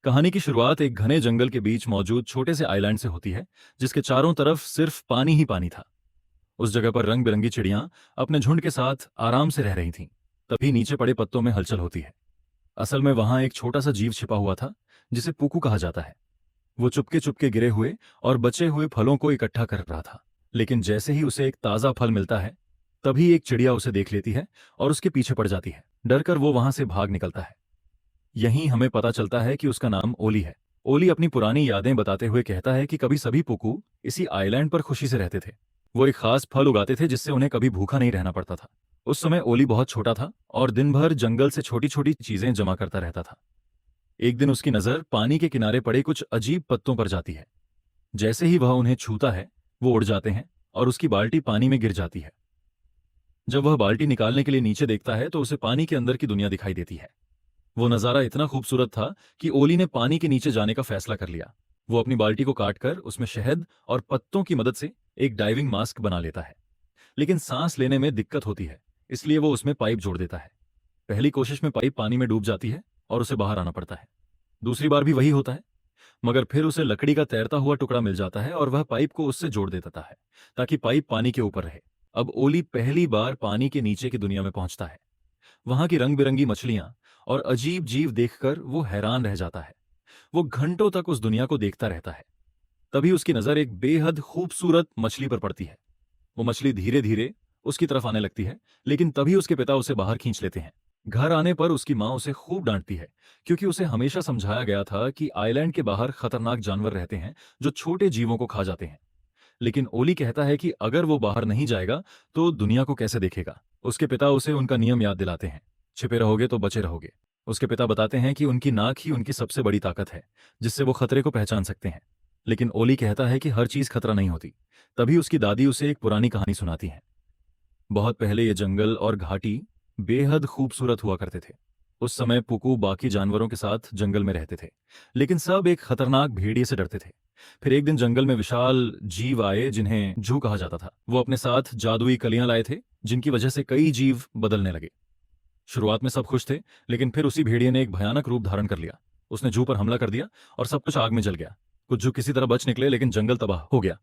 कहानी की शुरुआत एक घने जंगल के बीच मौजूद छोटे से आइलैंड से होती है, जिसके चारों तरफ सिर्फ पानी ही पानी था। उस जगह पर रंग बिरंगी चिड़ियां अपने झुंड के साथ आराम से रह रही थीं। तभी नीचे पड़े पत्तों में हलचल होती है। असल में वहां एक छोटा सा जीव छिपा हुआ था, जिसे पुकू कहा जाता है। वो चुपके चुपके गिरे हुए और बचे हुए फलों को इकट्ठा कर रहा था। लेकिन जैसे ही उसे एक ताजा फल मिलता है, तभी एक चिड़िया उसे देख लेती है और उसके पीछे पड़ जाती है। डरकर वो वहां से भाग निकलता है। यहीं हमें पता चलता है कि उसका नाम ओली है। ओली अपनी पुरानी यादें बताते हुए कहता है कि कभी सभी पुकू इसी आइलैंड पर खुशी से रहते थे। वो एक खास फल उगाते थे, जिससे उन्हें कभी भूखा नहीं रहना पड़ता था। उस समय ओली बहुत छोटा था और दिन भर जंगल से छोटी छोटी चीजें जमा करता रहता था। एक दिन उसकी नजर पानी के किनारे पड़े कुछ अजीब पत्तों पर जाती है। जैसे ही वह उन्हें छूता है, वो उड़ जाते हैं और उसकी बाल्टी पानी में गिर जाती है। जब वह बाल्टी निकालने के लिए नीचे देखता है, तो उसे पानी के अंदर की दुनिया दिखाई देती है। वो नज़ारा इतना खूबसूरत था कि ओली ने पानी के नीचे जाने का फैसला कर लिया। वो अपनी बाल्टी को काटकर उसमें शहद और पत्तों की मदद से एक डाइविंग मास्क बना लेता है। लेकिन सांस लेने में दिक्कत होती है, इसलिए वो उसमें पाइप जोड़ देता है। पहली कोशिश में पाइप पानी में डूब जाती है और उसे बाहर आना पड़ता है। दूसरी बार भी वही होता है, मगर फिर उसे लकड़ी का तैरता हुआ टुकड़ा मिल जाता है और वह पाइप को उससे जोड़ देता है, ताकि पाइप पानी के ऊपर रहे। अब ओली पहली बार पानी के नीचे की दुनिया में पहुंचता है। वहां की रंग बिरंगी मछलियां और अजीब जीव देखकर वो हैरान रह जाता है। वो घंटों तक उस दुनिया को देखता रहता है। तभी उसकी नजर एक बेहद खूबसूरत मछली पर पड़ती है। वो मछली धीरे धीरे उसकी तरफ आने लगती है, लेकिन तभी उसके पिता उसे बाहर खींच लेते हैं। घर आने पर उसकी माँ उसे खूब डांटती है, क्योंकि उसे हमेशा समझाया गया था कि आइलैंड के बाहर खतरनाक जानवर रहते हैं जो छोटे जीवों को खा जाते हैं। लेकिन ओली कहता है कि अगर वो बाहर नहीं जाएगा तो दुनिया को कैसे देखेगा। उसके पिता उसे उनका नियम याद दिलाते हैं, छिपे रहोगे तो बचे रहोगे। उसके पिता बताते हैं कि उनकी नाक ही उनकी सबसे बड़ी ताकत है, जिससे वो खतरे को पहचान सकते हैं। लेकिन ओली कहता है कि हर चीज खतरा नहीं होती। तभी उसकी दादी उसे एक पुरानी कहानी सुनाती है। बहुत पहले ये जंगल और घाटी बेहद खूबसूरत हुआ करते थे। उस समय पुकू बाकी जानवरों के साथ जंगल में रहते थे, लेकिन सब एक खतरनाक भेड़िए से डरते थे। फिर एक दिन जंगल में विशाल जीव आए, जिन्हें जू कहा जाता था। वो अपने साथ जादुई कलियां लाए थे, जिनकी वजह से कई जीव बदलने लगे। शुरुआत में सब खुश थे, लेकिन फिर उसी भेड़िए ने एक भयानक रूप धारण कर लिया। उसने जू पर हमला कर दिया और सब कुछ आग में जल गया। कुछ जू किसी तरह बच निकले, लेकिन जंगल तबाह हो गया।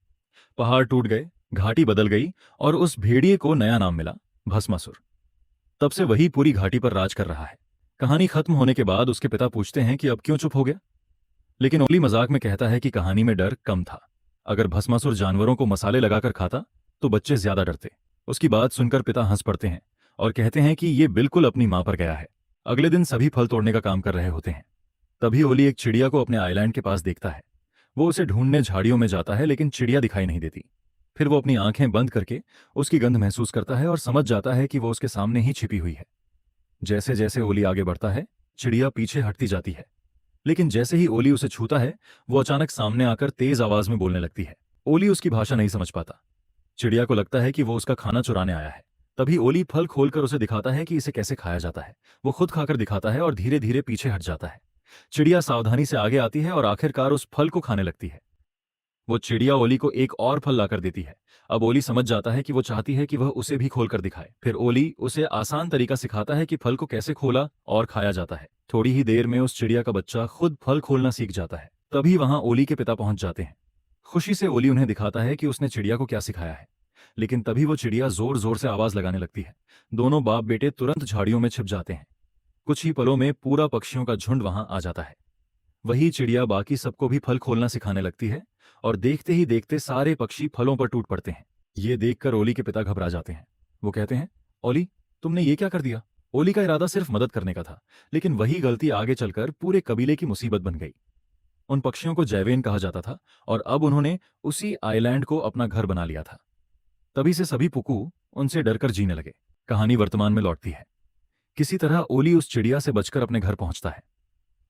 पहाड़ टूट गए, घाटी बदल गई और उस भेड़िए को नया नाम मिला, भस्मासुर। तब से वही पूरी घाटी पर राज कर रहा है। कहानी खत्म होने के बाद उसके पिता पूछते हैं कि अब क्यों चुप हो गया। लेकिन ओली मजाक में कहता है कि कहानी में डर कम था। अगर भस्मासुर जानवरों को मसाले लगाकर खाता तो बच्चे ज्यादा डरते। उसकी बात सुनकर पिता हंस पड़ते हैं और कहते हैं कि ये बिल्कुल अपनी मां पर गया है। अगले दिन सभी फल तोड़ने का काम कर रहे होते हैं। तभी ओली एक चिड़िया को अपने आइलैंड के पास देखता है। वो उसे ढूंढने झाड़ियों में जाता है, लेकिन चिड़िया दिखाई नहीं देती। फिर वो अपनी आंखें बंद करके उसकी गंध महसूस करता है और समझ जाता है कि वो उसके सामने ही छिपी हुई है। जैसे जैसे ओली आगे बढ़ता है, चिड़िया पीछे हटती जाती है। लेकिन जैसे ही ओली उसे छूता है, वो अचानक सामने आकर तेज आवाज में बोलने लगती है। ओली उसकी भाषा नहीं समझ पाता। चिड़िया को लगता है कि वो उसका खाना चुराने आया है। तभी ओली फल खोलकर उसे दिखाता है कि इसे कैसे खाया जाता है। वो खुद खाकर दिखाता है और धीरे धीरे पीछे हट जाता है। चिड़िया सावधानी से आगे आती है और आखिरकार उस फल को खाने लगती है। वो चिड़िया ओली को एक और फल लाकर देती है। अब ओली समझ जाता है कि वो चाहती है कि वह उसे भी खोलकर दिखाए। फिर ओली उसे आसान तरीका सिखाता है कि फल को कैसे खोला और खाया जाता है। थोड़ी ही देर में उस चिड़िया का बच्चा खुद फल खोलना सीख जाता है। तभी वहां ओली के पिता पहुंच जाते हैं। खुशी से ओली उन्हें दिखाता है कि उसने चिड़िया को क्या सिखाया है। लेकिन तभी वो चिड़िया जोर जोर से आवाज लगाने लगती है। दोनों बाप बेटे तुरंत झाड़ियों में छिप जाते हैं। कुछ ही पलों में पूरा पक्षियों का झुंड वहां आ जाता है। वही चिड़िया बाकी सबको भी फल खोलना सिखाने लगती है और देखते ही देखते सारे पक्षी फलों पर टूट पड़ते हैं। ये देखकर ओली के पिता घबरा जाते हैं। वो कहते हैं, ओली, तुमने ये क्या कर दिया। ओली का इरादा सिर्फ मदद करने का था, लेकिन वही गलती आगे चलकर पूरे कबीले की मुसीबत बन गई। उन पक्षियों को जैवेन कहा जाता था और अब उन्होंने उसी आइलैंड को अपना घर बना लिया था। तभी से सभी पुकू उनसे डरकर जीने लगे। कहानी वर्तमान में लौटती है। किसी तरह ओली उस चिड़िया से बचकर अपने घर पहुंचता है।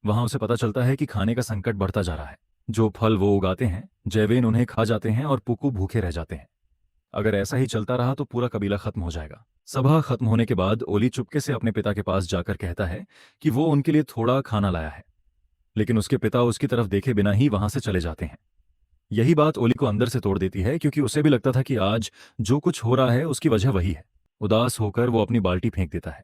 वहां उसे पता चलता है कि खाने का संकट बढ़ता जा रहा है। जो फल वो उगाते हैं, जैवेन उन्हें खा जाते हैं और पुकू भूखे रह जाते हैं। अगर ऐसा ही चलता रहा तो पूरा कबीला खत्म हो जाएगा। सभा खत्म होने के बाद ओली चुपके से अपने पिता के पास जाकर कहता है कि वो उनके लिए थोड़ा खाना लाया है। लेकिन उसके पिता उसकी तरफ देखे बिना ही वहां से चले जाते हैं। यही बात ओली को अंदर से तोड़ देती है, क्योंकि उसे भी लगता था कि आज जो कुछ हो रहा है उसकी वजह वही है। उदास होकर वो अपनी बाल्टी फेंक देता है।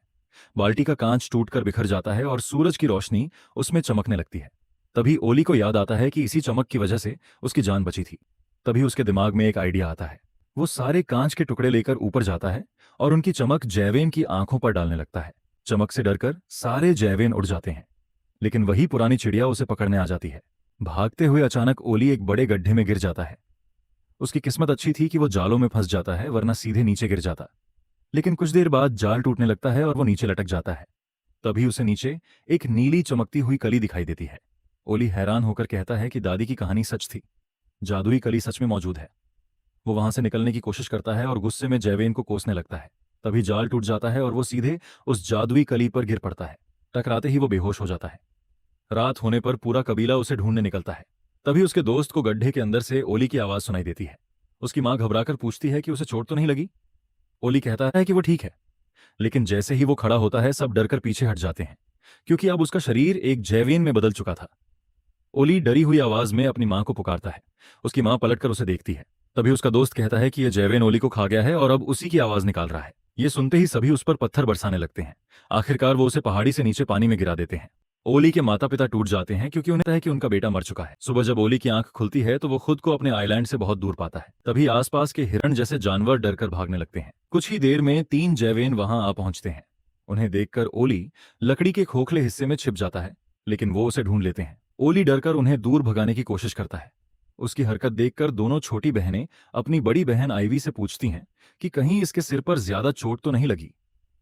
बाल्टी का कांच टूटकर बिखर जाता है और सूरज की रोशनी उसमें चमकने लगती है। तभी ओली को याद आता है कि इसी चमक की वजह से उसकी जान बची थी। तभी उसके दिमाग में एक आइडिया आता है। वो सारे कांच के टुकड़े लेकर ऊपर जाता है और उनकी चमक जैवेन की आंखों पर डालने लगता है। चमक से डरकर सारे जैवेन उड़ जाते हैं, लेकिन वही पुरानी चिड़िया उसे पकड़ने आ जाती है। भागते हुए अचानक ओली एक बड़े गड्ढे में गिर जाता है। उसकी किस्मत अच्छी थी कि वो जालों में फंस जाता है, वरना सीधे नीचे गिर जाता। लेकिन कुछ देर बाद जाल टूटने लगता है और वो नीचे लटक जाता है। तभी उसे नीचे एक नीली चमकती हुई कली दिखाई देती है। ओली हैरान होकर कहता है कि दादी की कहानी सच थी, जादुई कली सच में मौजूद है। वो वहां से निकलने की कोशिश करता है और गुस्से में जैवेन को कोसने लगता है। तभी जाल टूट जाता है और वो सीधे उस जादुई कली पर गिर पड़ता है। टकराते ही वो बेहोश हो जाता है। रात होने पर पूरा कबीला उसे ढूंढने निकलता है। तभी उसके दोस्त को गड्ढे के अंदर से ओली की आवाज सुनाई देती है। उसकी मां घबराकर पूछती है कि उसे चोट तो नहीं लगी। ओली कहता है कि वो ठीक है, लेकिन जैसे ही वो खड़ा होता है सब डरकर पीछे हट जाते हैं, क्योंकि अब उसका शरीर एक जैवेन में बदल चुका था। ओली डरी हुई आवाज में अपनी मां को पुकारता है। उसकी मां पलटकर उसे देखती है। तभी उसका दोस्त कहता है कि यह जैवेन ओली को खा गया है और अब उसी की आवाज निकाल रहा है। ये सुनते ही सभी उस पर पत्थर बरसाने लगते हैं। आखिरकार वो उसे पहाड़ी से नीचे पानी में गिरा देते हैं। ओली के माता पिता टूट जाते हैं, क्योंकि उन्हें पता है कि उनका बेटा मर चुका है। सुबह जब ओली की आंख खुलती है तो वो खुद को अपने आइलैंड से बहुत दूर पाता है। तभी आसपास के हिरण जैसे जानवर डरकर भागने लगते हैं। कुछ ही देर में 3 जैवेन वहां आ पहुंचते हैं। उन्हें देखकर ओली लकड़ी के खोखले हिस्से में छिप जाता है, लेकिन वो उसे ढूंढ लेते हैं। ओली डरकर उन्हें दूर भगाने की कोशिश करता है। उसकी हरकत देखकर दोनों छोटी बहनें अपनी बड़ी बहन आइवी से पूछती हैं कि कहीं इसके सिर पर ज्यादा चोट तो नहीं लगी,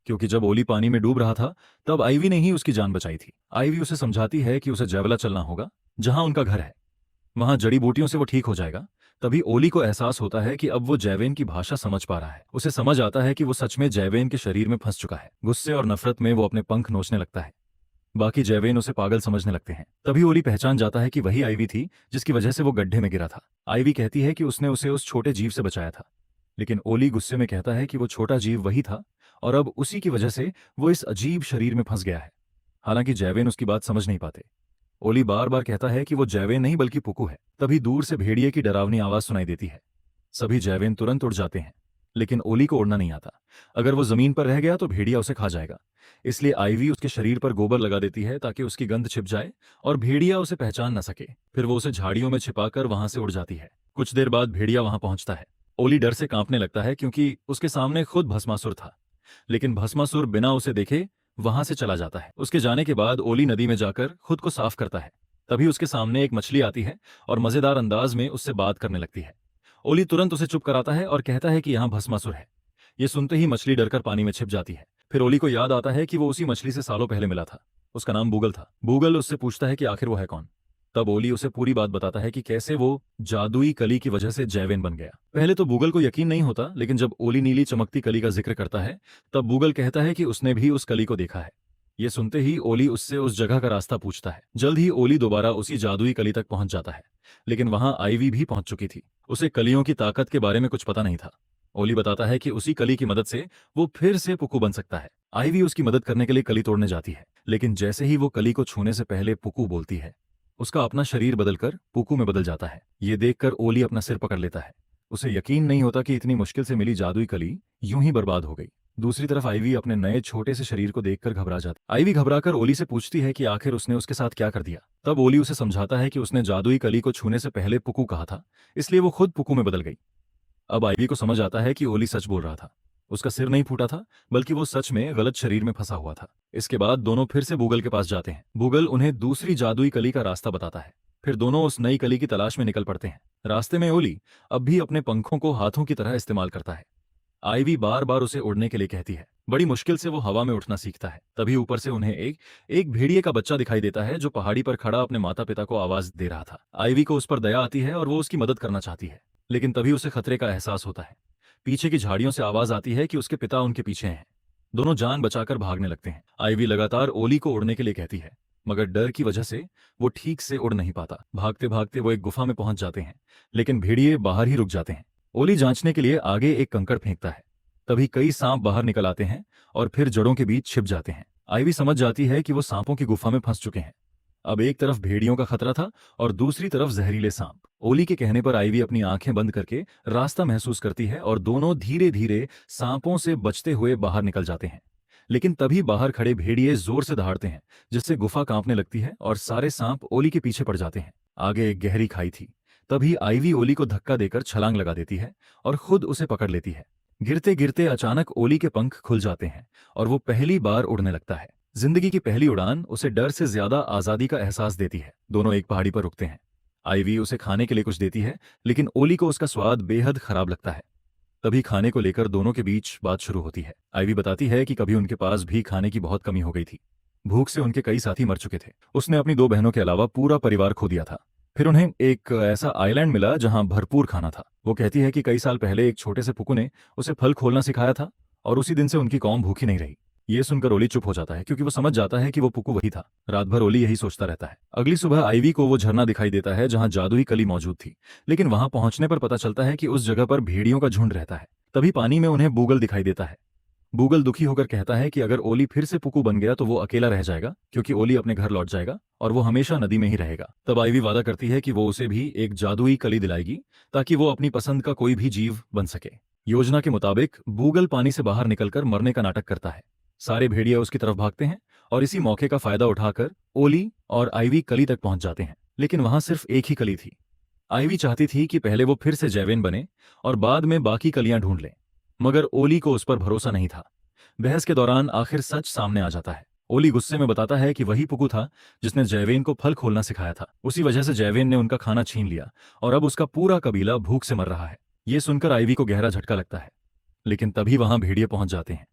क्योंकि जब ओली पानी में डूब रहा था तब आइवी ने ही उसकी जान बचाई थी। आइवी उसे समझाती है कि उसे जैवला चलना होगा, जहां उनका घर है। वहां जड़ी बूटियों से वो ठीक हो जाएगा। तभी ओली को एहसास होता है कि अब वो जैवेन की भाषा समझ पा रहा है। उसे समझ आता है कि वो सच में जैवेन के शरीर में फंस चुका है। गुस्से और नफरत में वो अपने पंख नोचने लगता है। बाकी जैवेन उसे पागल समझने लगते हैं। तभी ओली पहचान जाता है कि वही आइवी थी जिसकी वजह से वो गड्ढे में गिरा था। आइवी कहती है कि उसने उसे उस छोटे जीव से बचाया था, लेकिन ओली गुस्से में कहता है कि वो छोटा जीव वही था और अब उसी की वजह से वो इस अजीब शरीर में फंस गया है। हालांकि जैवेन उसकी बात समझ नहीं पाते। ओली बार बार कहता है कि वो जैवेन नहीं बल्कि पुकू है। तभी दूर से भेड़िए की डरावनी आवाज सुनाई देती है। सभी जैवेन तुरंत उड़ जाते हैं, लेकिन ओली को उड़ना नहीं आता। अगर वो जमीन पर रह गया तो भेड़िया उसे खा जाएगा। इसलिए आइवी उसके शरीर पर गोबर लगा देती है ताकि उसकी गंध छिप जाए और भेड़िया उसे पहचान न सके। फिर वो उसे झाड़ियों में छिपाकर वहां से उड़ जाती है। कुछ देर बाद भेड़िया वहां पहुंचता है। ओली डर से कांपने लगता है, क्योंकि उसके सामने खुद भस्मासुर था। लेकिन भस्मासुर बिना उसे देखे वहां से चला जाता है। उसके जाने के बाद ओली नदी में जाकर खुद को साफ करता है। तभी उसके सामने एक मछली आती है और मजेदार अंदाज में उससे बात करने लगती है। ओली तुरंत उसे चुप कराता है और कहता है कि यहाँ भस्मासुर है। ये सुनते ही मछली डरकर पानी में छिप जाती है। फिर ओली को याद आता है कि वो उसी मछली से सालों पहले मिला था। उसका नाम बूगल था। बूगल उससे पूछता है कि आखिर वो है कौन। तब ओली उसे पूरी बात बताता है कि कैसे वो जादुई कली की वजह से जैवेन बन गया। पहले तो बूगल को यकीन नहीं होता, लेकिन जब ओली नीली चमकती कली का जिक्र करता है तब बूगल कहता है कि उसने भी उस कली को देखा है। ये सुनते ही ओली उससे उस जगह का रास्ता पूछता है। जल्द ही ओली दोबारा उसी जादुई कली तक पहुंच जाता है, लेकिन वहां आइवी भी पहुंच चुकी थी। उसे कलियों की ताकत के बारे में कुछ पता नहीं था। ओली बताता है कि उसी कली की मदद से वो फिर से पुकू बन सकता है। आइवी उसकी मदद करने के लिए कली तोड़ने जाती है, लेकिन जैसे ही वो कली को छूने से पहले पुकू बोलती है, उसका अपना शरीर बदलकर पुकू में बदल जाता है। ये देखकर ओली अपना सिर पकड़ लेता है। उसे यकीन नहीं होता कि इतनी मुश्किल से मिली जादुई कली यूं ही बर्बाद हो गई। दूसरी तरफ आइवी अपने नए छोटे से शरीर को देखकर घबरा जाती। आइवी घबराकर ओली से पूछती है कि आखिर उसने उसके साथ क्या कर दिया। तब ओली उसे समझाता है कि उसने जादुई कली को छूने से पहले पुकू कहा था, इसलिए वो खुद पुकू में बदल गई। अब आइवी को समझ आता है कि ओली सच बोल रहा था। उसका सिर नहीं फूटा था, बल्कि वो सच में गलत शरीर में फंसा हुआ था। इसके बाद दोनों फिर से बूगल के पास जाते हैं। बूगल उन्हें दूसरी जादुई कली का रास्ता बताता है। फिर दोनों उस नई कली की तलाश में निकल पड़ते हैं। रास्ते में ओली अब भी अपने पंखों को हाथों की तरह इस्तेमाल करता है। आइवी बार बार उसे उड़ने के लिए कहती है। बड़ी मुश्किल से वो हवा में उठना सीखता है। तभी ऊपर से उन्हें एक भेड़िए का बच्चा दिखाई देता है, जो पहाड़ी पर खड़ा अपने माता पिता को आवाज दे रहा था। आइवी को उस पर दया आती है और वो उसकी मदद करना चाहती है, लेकिन तभी उसे खतरे का एहसास होता है। पीछे की झाड़ियों से आवाज आती है कि उसके पिता उनके पीछे हैं। दोनों जान बचाकर भागने लगते हैं। आइवी लगातार ओली को उड़ने के लिए कहती है, मगर डर की वजह से वो ठीक से उड़ नहीं पाता। भागते भागते वो एक गुफा में पहुंच जाते हैं, लेकिन भेड़िए बाहर ही रुक जाते हैं। ओली जांचने के लिए आगे एक कंकड़ फेंकता है। तभी कई सांप बाहर निकल आते हैं और फिर जड़ों के बीच छिप जाते हैं। आइवी समझ जाती है कि वो सांपों की गुफा में फंस चुके हैं। अब एक तरफ भेड़ियों का खतरा था और दूसरी तरफ जहरीले सांप। ओली के कहने पर आइवी अपनी आंखें बंद करके रास्ता महसूस करती है और दोनों धीरे धीरे सांपों से बचते हुए बाहर निकल जाते हैं। लेकिन तभी बाहर खड़े भेड़िए जोर से दहाड़ते हैं, जिससे गुफा कांपने लगती है और सारे सांप ओली के पीछे पड़ जाते हैं। आगे एक गहरी खाई थी। तभी आईवी ओली को धक्का देकर छलांग लगा देती है और खुद उसे पकड़ लेती है। गिरते गिरते अचानक ओली के पंख खुल जाते हैं और वो पहली बार उड़ने लगता है। जिंदगी की पहली उड़ान उसे डर से ज्यादा आजादी का एहसास देती है। दोनों एक पहाड़ी पर रुकते हैं। आईवी उसे खाने के लिए कुछ देती है, लेकिन ओली को उसका स्वाद बेहद खराब लगता है। तभी खाने को लेकर दोनों के बीच बात शुरू होती है। आईवी बताती है कि कभी उनके पास भी खाने की बहुत कमी हो गई थी। भूख से उनके कई साथी मर चुके थे। उसने अपनी 2 बहनों के अलावा पूरा परिवार खो दिया था। फिर उन्हें एक ऐसा आइलैंड मिला जहां भरपूर खाना था। वो कहती है कि कई साल पहले एक छोटे से पुकु ने उसे फल खोलना सिखाया था और उसी दिन से उनकी कौम भूखी नहीं रही। ये सुनकर ओली चुप हो जाता है, क्योंकि वो समझ जाता है कि वो पुकु वही था। रात भर ओली यही सोचता रहता है। अगली सुबह आईवी को वो झरना दिखाई देता है जहां जादुई कली मौजूद थी, लेकिन वहां पहुंचने पर पता चलता है कि उस जगह पर भेड़ियों का झुंड रहता है। तभी पानी में उन्हें बूगल दिखाई देता है। बूगल दुखी होकर कहता है कि अगर ओली फिर से पुकु बन गया तो वो अकेला रह जाएगा, क्योंकि ओली अपने घर लौट जाएगा और वो हमेशा नदी में ही रहेगा। तब आईवी वादा करती है कि वो उसे भी एक जादुई कली दिलाएगी, ताकि वो अपनी पसंद का कोई भी जीव बन सके। योजना के मुताबिक बूगल पानी से बाहर निकलकर मरने का नाटक करता है। सारे भेड़िए उसकी तरफ भागते हैं और इसी मौके का फायदा उठाकर ओली और आईवी कली तक पहुंच जाते हैं। लेकिन वहां सिर्फ एक ही कली थी। आईवी चाहती थी कि पहले वो फिर से जैवेन बने और बाद में बाकी कलियां ढूंढ ले, मगर ओली को उस पर भरोसा नहीं था। बहस के दौरान आखिर सच सामने आ जाता है। ओली गुस्से में बताता है कि वही पुकु था जिसने जैवेन को फल खोलना सिखाया था। उसी वजह से जैवेन ने उनका खाना छीन लिया और अब उसका पूरा कबीला भूख से मर रहा है। ये सुनकर आईवी को गहरा झटका लगता है। लेकिन तभी वहां भेड़िए पहुंच जाते हैं।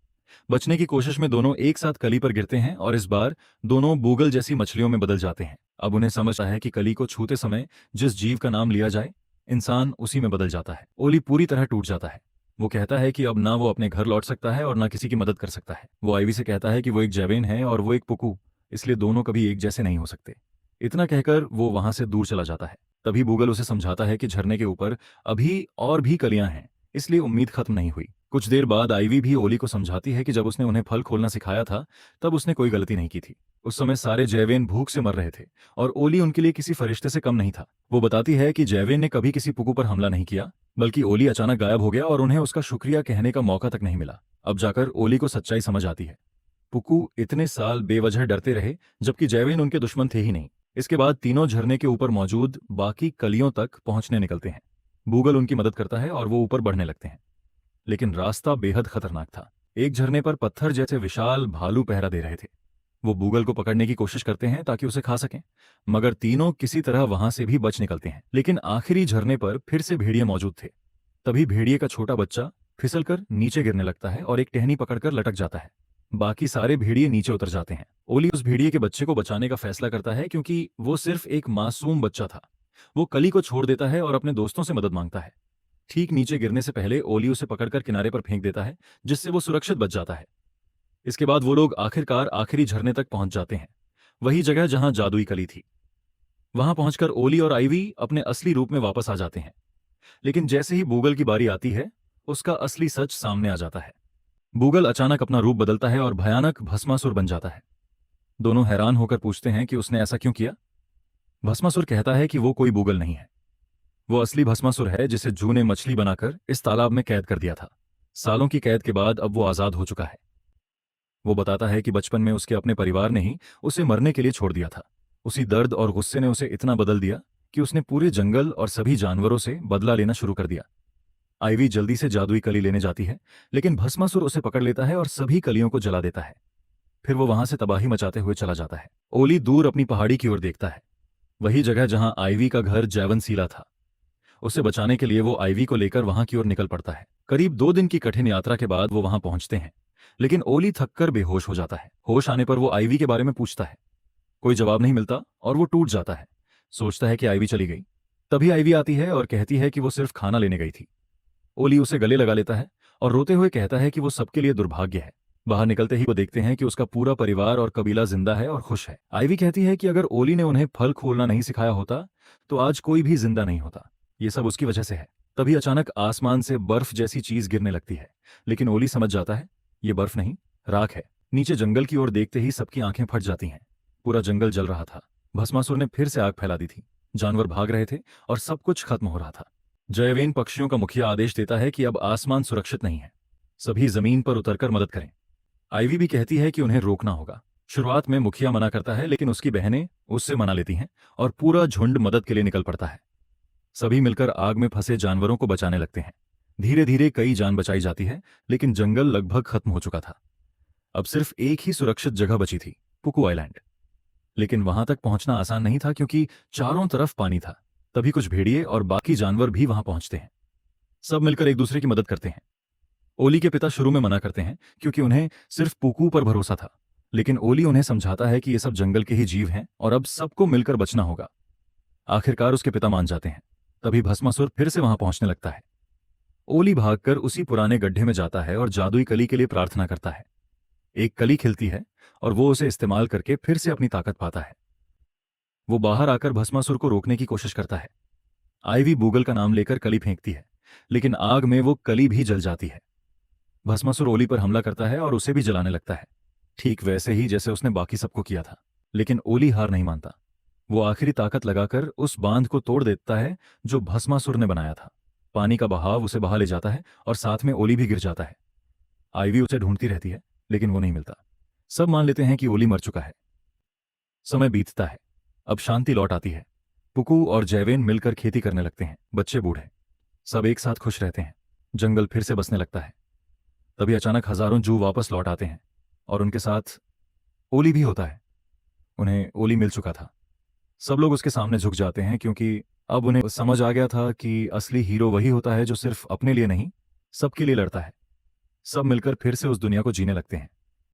बचने की कोशिश में दोनों एक साथ कली पर गिरते हैं और इस बार दोनों बूगल जैसी मछलियों में बदल जाते हैं। अब उन्हें समझ आया है कि कली को छूते समय जिस जीव का नाम लिया जाए, इंसान उसी में बदल जाता है। ओली पूरी तरह टूट जाता है। वो कहता है कि अब ना वो अपने घर लौट सकता है और ना किसी की मदद कर सकता है। वो आईवी से कहता है कि वो एक जैवेन है और वो एक पुकु, इसलिए दोनों कभी एक जैसे नहीं हो सकते। इतना कहकर वो वहां से दूर चला जाता है। तभी बूगल उसे समझाता है कि झरने के ऊपर अभी और भी कलियां हैं, इसलिए उम्मीद खत्म नहीं हुई। कुछ देर बाद आईवी भी ओली को समझाती है कि जब उसने उन्हें फल खोलना सिखाया था तब उसने कोई गलती नहीं की थी। उस समय सारे जैवेन भूख से मर रहे थे और ओली उनके लिए किसी फरिश्ते से कम नहीं था। वो बताती है कि जैवेन ने कभी किसी पुकु पर हमला नहीं किया, बल्कि ओली अचानक गायब हो गया और उन्हें उसका शुक्रिया कहने का मौका तक नहीं मिला। अब जाकर ओली को सच्चाई समझ आती है। पुकु इतने साल बेवजह डरते रहे, जबकि जैवेन उनके दुश्मन थे ही नहीं। इसके बाद तीनों झरने के ऊपर मौजूद बाकी कलियों तक पहुंचने निकलते हैं। बूगल उनकी मदद करता है और वो ऊपर बढ़ने लगते हैं। लेकिन रास्ता बेहद खतरनाक था। एक झरने पर पत्थर जैसे विशाल भालू पहरा दे रहे थे। वो बूगल को पकड़ने की कोशिश करते हैं ताकि उसे खा सकें, मगर तीनों किसी तरह वहां से भी बच निकलते हैं। लेकिन आखिरी झरने पर फिर से भेड़िए मौजूद थे। तभी भेड़िए का छोटा बच्चा फिसलकर नीचे गिरने लगता है और एक टहनी पकड़कर लटक जाता है। बाकी सारे भेड़िए नीचे उतर जाते हैं। ओली उस भेड़िए के बच्चे को बचाने का फैसला करता है, क्योंकि वो सिर्फ एक मासूम बच्चा था। वो कली को छोड़ देता है और अपने दोस्तों से मदद मांगता है। ठीक नीचे गिरने से पहले ओली उसे पकड़कर किनारे पर फेंक देता है, जिससे वो सुरक्षित बच जाता है। इसके बाद वो लोग आखिरकार आखिरी झरने तक पहुंच जाते हैं, वही जगह जहां जादुई कली थी। वहां पहुंचकर ओली और आईवी अपने असली रूप में वापस आ जाते हैं। लेकिन जैसे ही बूगल की बारी आती है, उसका असली सच सामने आ जाता है। बूगल अचानक अपना रूप बदलता है और भयानक भस्मासुर बन जाता है। दोनों हैरान होकर पूछते हैं कि उसने ऐसा क्यों किया। भस्मासुर कहता है कि वो कोई बूगल नहीं है, वो असली भस्मासुर है जिसे जू ने मछली बनाकर इस तालाब में कैद कर दिया था। सालों की कैद के बाद अब वो आजाद हो चुका है। वो बताता है कि बचपन में उसके अपने परिवार ने ही उसे मरने के लिए छोड़ दिया था। उसी दर्द और गुस्से ने उसे इतना बदल दिया कि उसने पूरे जंगल और सभी जानवरों से बदला लेना शुरू कर दिया। आईवी जल्दी से जादुई कली लेने जाती है, लेकिन भस्मासुर उसे पकड़ लेता है और सभी कलियों को जला देता है। फिर वो वहां से तबाही मचाते हुए चला जाता है। ओली दूर अपनी पहाड़ी की ओर देखता है, वही जगह जहां आईवी का घर जैवनसीला था। उसे बचाने के लिए वो आईवी को लेकर वहां की ओर निकल पड़ता है। करीब 2 दिन की कठिन यात्रा के बाद वो वहां पहुंचते हैं, लेकिन ओली थककर बेहोश हो जाता है। होश आने पर वो आईवी के बारे में पूछता है। कोई जवाब नहीं मिलता और वो टूट जाता है। सोचता है कि आईवी चली गई। तभी आईवी आती है और कहती है कि वो सिर्फ खाना लेने गई थी। ओली उसे गले लगा लेता है और रोते हुए कहता है कि वो सबके लिए दुर्भाग्य है। बाहर निकलते ही वो देखते हैं कि उसका पूरा परिवार और कबीला जिंदा है और खुश है। आईवी कहती है कि अगर ओली ने उन्हें फल खोलना नहीं सिखाया होता तो आज कोई भी जिंदा नहीं होता। ये सब उसकी वजह से है। तभी अचानक आसमान से बर्फ जैसी चीज गिरने लगती है, लेकिन ओली समझ जाता है ये बर्फ नहीं, राख है। नीचे जंगल की ओर देखते ही सबकी आंखें फट जाती हैं। पूरा जंगल जल रहा था। भस्मासुर ने फिर से आग फैला दी थी। जानवर भाग रहे थे और सब कुछ खत्म हो रहा था। जयवेन पक्षियों का मुखिया आदेश देता है कि अब आसमान सुरक्षित नहीं है, सभी जमीन पर उतरकर मदद करें। आईवी भी कहती है कि उन्हें रोकना होगा। शुरुआत में मुखिया मना करता है, लेकिन उसकी बहनें उससे मना लेती हैं और पूरा झुंड मदद के लिए निकल पड़ता है। सभी मिलकर आग में फंसे जानवरों को बचाने लगते हैं। धीरे धीरे कई जान बचाई जाती है, लेकिन जंगल लगभग खत्म हो चुका था। अब सिर्फ एक ही सुरक्षित जगह बची थी, पुकू आइलैंड। लेकिन वहां तक पहुंचना आसान नहीं था, क्योंकि चारों तरफ पानी था। तभी कुछ भेड़िए और बाकी जानवर भी वहां पहुंचते हैं। सब मिलकर एक दूसरे की मदद करते हैं। ओली के पिता शुरू में मना करते हैं, क्योंकि उन्हें सिर्फ पुकू पर भरोसा था। लेकिन ओली उन्हें समझाता है कि ये सब जंगल के ही जीव हैं और अब सबको मिलकर बचना होगा। आखिरकार उसके पिता मान जाते हैं। तभी भस्मासुर फिर से वहां पहुंचने लगता है। ओली भागकर उसी पुराने गड्ढे में जाता है और जादुई कली के लिए प्रार्थना करता है। एक कली खिलती है और वो उसे इस्तेमाल करके फिर से अपनी ताकत पाता है। वो बाहर आकर भस्मासुर को रोकने की कोशिश करता है। आईवी बूगल का नाम लेकर कली फेंकती है, लेकिन आग में वो कली भी जल जाती है। भस्मासुर ओली पर हमला करता है और उसे भी जलाने लगता है, ठीक वैसे ही जैसे उसने बाकी सबको किया था। लेकिन ओली हार नहीं मानता। वो आखिरी ताकत लगाकर उस बांध को तोड़ देता है जो भस्मासुर ने बनाया था। पानी का बहाव उसे बहा ले जाता है और साथ में ओली भी गिर जाता है। आईवी उसे ढूंढती रहती है, लेकिन वो नहीं मिलता। सब मान लेते हैं कि ओली मर चुका है। समय बीतता है। अब शांति लौट आती है। पुकू और जैवेन मिलकर खेती करने लगते हैं, बच्चे बूढ़े सब एक साथ खुश रहते हैं। जंगल फिर से बसने लगता है। तभी अचानक हजारों जू वापस लौट आते हैं और उनके साथ ओली भी होता है। उन्हें ओली मिल चुका था। सब लोग उसके सामने झुक जाते हैं, क्योंकि अब उन्हें समझ आ गया था कि असली हीरो वही होता है जो सिर्फ अपने लिए नहीं, सबके लिए लड़ता है। सब मिलकर फिर से उस दुनिया को जीने लगते हैं।